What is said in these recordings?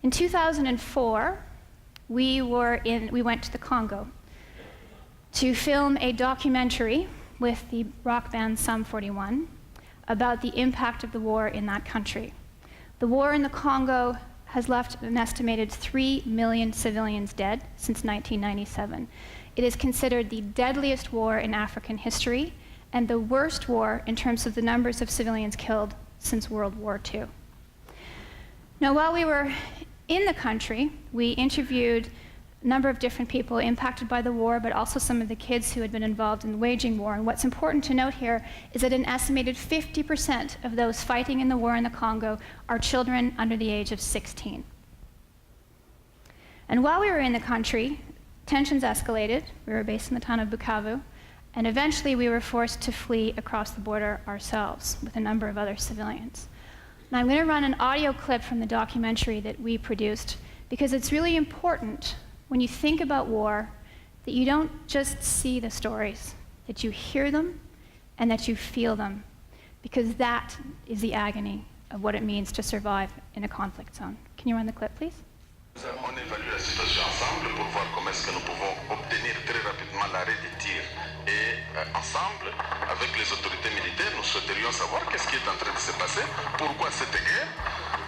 In 2004, we went to the Congo to film a documentary with the rock band Sum 41 about the impact of the war in that country. The war in the Congo has left an estimated 3 million civilians dead since 1997. It is considered the deadliest war in African history and the worst war in terms of the numbers of civilians killed since World War II. Now, while we were in the country, we interviewed a number of different people impacted by the war, but also some of the kids who had been involved in waging war. And what's important to note here is that an estimated 50% of those fighting in the war in the Congo are children under the age of 16. And while we were in the country, tensions escalated. We were based in the town of Bukavu, and eventually we were forced to flee across the border ourselves with a number of other civilians. Now I'm going to run an audio clip from the documentary that we produced, because it's really important when you think about war that you don't just see the stories, that you hear them and that you feel them, because that is the agony of what it means to survive in a conflict zone. Can you run the clip, please? Nous avons évalué la situation ensemble pour voir comment est-ce que nous pouvons obtenir très rapidement l'arrêt des tirs. Et ensemble, avec les autorités militaires, nous souhaiterions savoir qu'est-ce qui est en train de se passer, pourquoi cette guerre,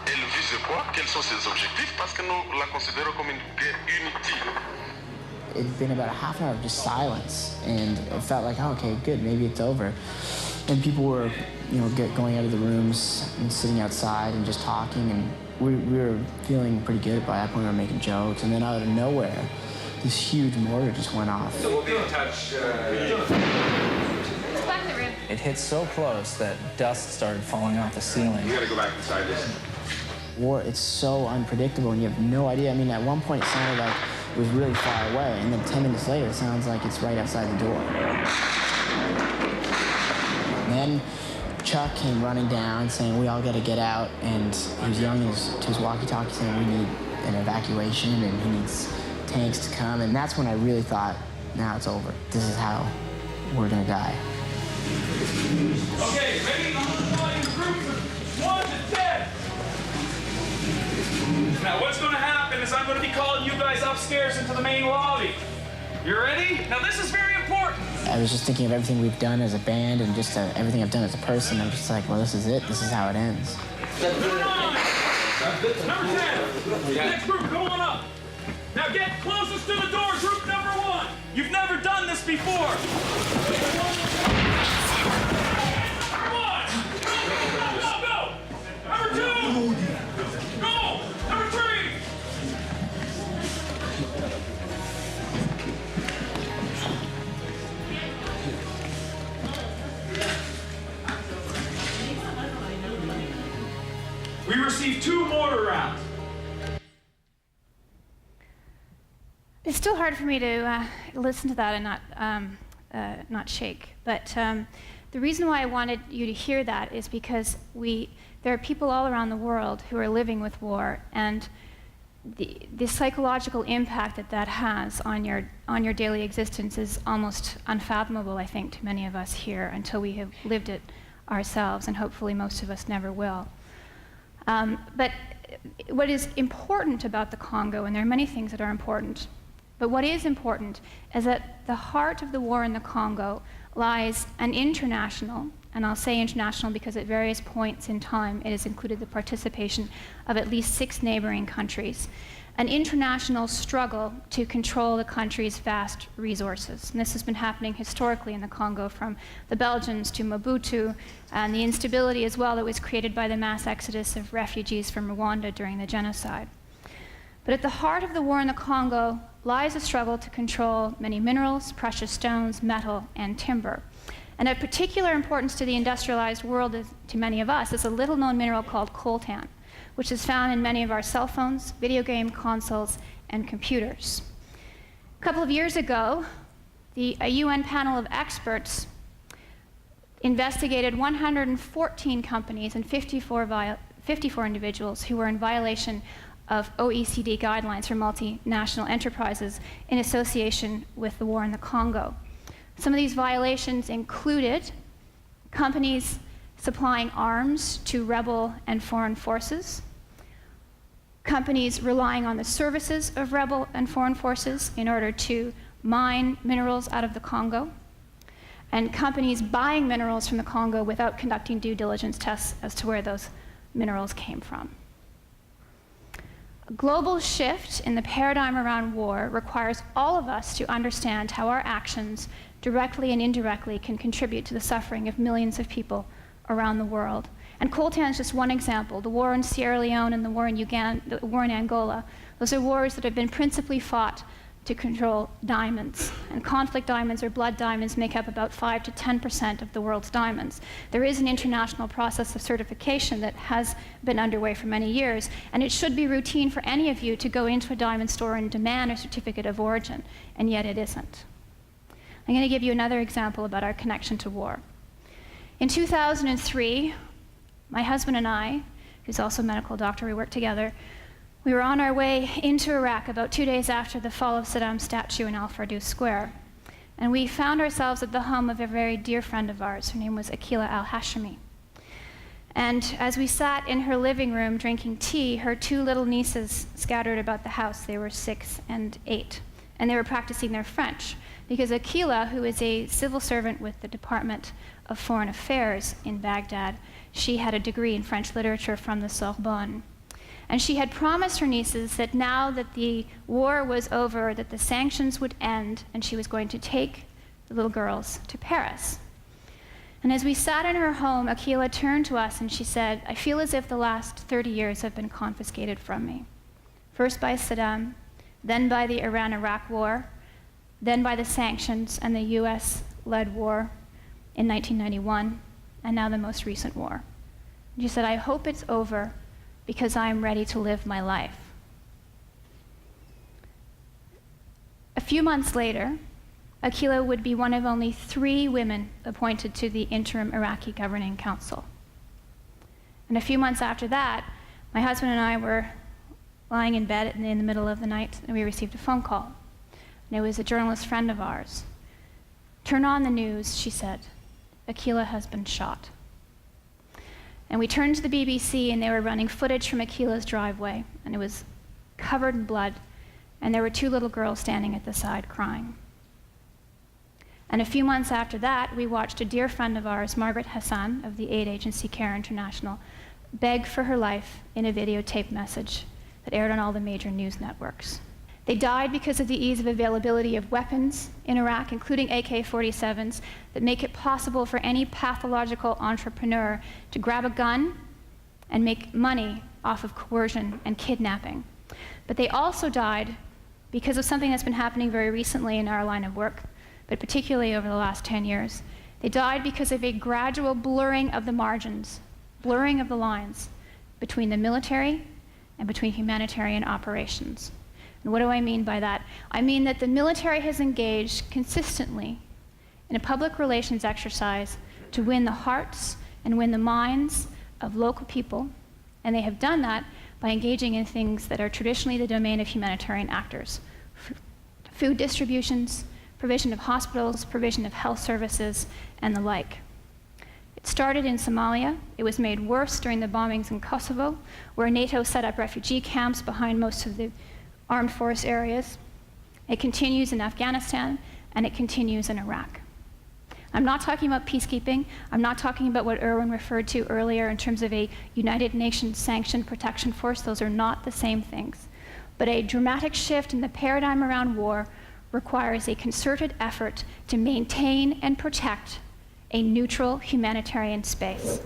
elle vise quoi, quels sont ses objectifs, parce que nous la considérons comme une guerre inutile. It'd been about a half an hour of just silence, and it felt like, oh, okay, good, maybe it's over. And people were, going out of the rooms and sitting outside and just talking, and we were feeling pretty good. By that point, we were making jokes, and then out of nowhere, this huge mortar just went off. So we'll be in touch. It hit so close that dust started falling off the ceiling. We gotta go back inside this. War, it's so unpredictable, and you have no idea. I mean, at one point, it sounded like it was really far away, and then 10 minutes later, it sounds like it's right outside the door. And then Chuck came running down saying, we all got to get out, and he was yelling to his walkie-talkie saying we need an evacuation and he needs tanks to come, and that's when I really thought, now it's over. This is how we're going to die. Okay, ready? I'm going to call you groups of 1 to 10. Now what's going to happen is I'm going to be calling you guys upstairs into the main lobby. You ready? Now this is very important. I was just thinking of everything we've done as a band and just everything I've done as a person. I'm just like, well, this is it. This is how it ends. Number 10. Next group, come on up. Now get closest to the door, group number 1. You've never done this before. Number 1. Go. Number 2. Go. Number 3. We received 2 mortar rounds. It's still hard for me to listen to that and not shake. But the reason why I wanted you to hear that is because there are people all around the world who are living with war, and the psychological impact that has on your daily existence is almost unfathomable, I think, to many of us here until we have lived it ourselves, and hopefully most of us never will. But what is important about the Congo, and there are many things that are important, but what is important is that the heart of the war in the Congo lies an international, and I'll say international because at various points in time it has included the participation of at least 6 neighboring countries, an international struggle to control the country's vast resources. And this has been happening historically in the Congo, from the Belgians to Mobutu, and the instability as well that was created by the mass exodus of refugees from Rwanda during the genocide. But at the heart of the war in the Congo lies a struggle to control many minerals, precious stones, metal, and timber. And of particular importance to the industrialized world, to many of us, is a little-known mineral called coltan, which is found in many of our cell phones, video game consoles, and computers. A couple of years ago, a UN panel of experts investigated 114 companies and 54 individuals who were in violation of OECD guidelines for multinational enterprises in association with the war in the Congo. Some of these violations included companies supplying arms to rebel and foreign forces, companies relying on the services of rebel and foreign forces in order to mine minerals out of the Congo, and companies buying minerals from the Congo without conducting due diligence tests as to where those minerals came from. A global shift in the paradigm around war requires all of us to understand how our actions, directly and indirectly, can contribute to the suffering of millions of people around the world. And coltan is just one example. The war in Sierra Leone and the war in Uganda, the war in Angola, those are wars that have been principally fought to control diamonds. And conflict diamonds or blood diamonds make up about 5 to 10% of the world's diamonds. There is an international process of certification that has been underway for many years, and it should be routine for any of you to go into a diamond store and demand a certificate of origin, and yet it isn't. I'm going to give you another example about our connection to war. In 2003, my husband and I, who's also a medical doctor, we worked together, we were on our way into Iraq about 2 days after the fall of Saddam's statue in Al Fardous Square. And we found ourselves at the home of a very dear friend of ours. Her name was Akila al-Hashimi. And as we sat in her living room drinking tea, her 2 little nieces scattered about the house. They were 6 and 8. And they were practicing their French, because Akila, who is a civil servant with the Department of Foreign Affairs in Baghdad, she had a degree in French literature from the Sorbonne. And she had promised her nieces that now that the war was over, that the sanctions would end, and she was going to take the little girls to Paris. And as we sat in her home, Akila turned to us and she said, "I feel as if the last 30 years have been confiscated from me. First by Saddam, then by the Iran-Iraq war, then by the sanctions and the US-led war in 1991, and now the most recent war." And she said, "I hope it's over, because I am ready to live my life." A few months later, Akila would be one of only 3 women appointed to the interim Iraqi Governing Council. And a few months after that, my husband and I were lying in bed in the middle of the night, and we received a phone call. And it was a journalist friend of ours. "Turn on the news," she said. "Akila has been shot." And we turned to the BBC, and they were running footage from Akila's driveway, and it was covered in blood, and there were 2 little girls standing at the side crying. And a few months after that, we watched a dear friend of ours, Margaret Hassan of the aid agency Care International, beg for her life in a videotape message that aired on all the major news networks. They died because of the ease of availability of weapons in Iraq, including AK-47s, that make it possible for any pathological entrepreneur to grab a gun and make money off of coercion and kidnapping. But they also died because of something that's been happening very recently in our line of work, but particularly over the last 10 years. They died because of a gradual blurring of the margins, blurring of the lines between the military and between humanitarian operations. And what do I mean by that? I mean that the military has engaged consistently in a public relations exercise to win the hearts and win the minds of local people, and they have done that by engaging in things that are traditionally the domain of humanitarian actors. Food distributions, provision of hospitals, provision of health services, and the like. It started in Somalia. It was made worse during the bombings in Kosovo, where NATO set up refugee camps behind most of the armed force areas. It continues in Afghanistan, and it continues in Iraq. I'm not talking about peacekeeping. I'm not talking about what Erwin referred to earlier in terms of a United Nations sanctioned protection force. Those are not the same things. But a dramatic shift in the paradigm around war requires a concerted effort to maintain and protect a neutral humanitarian space.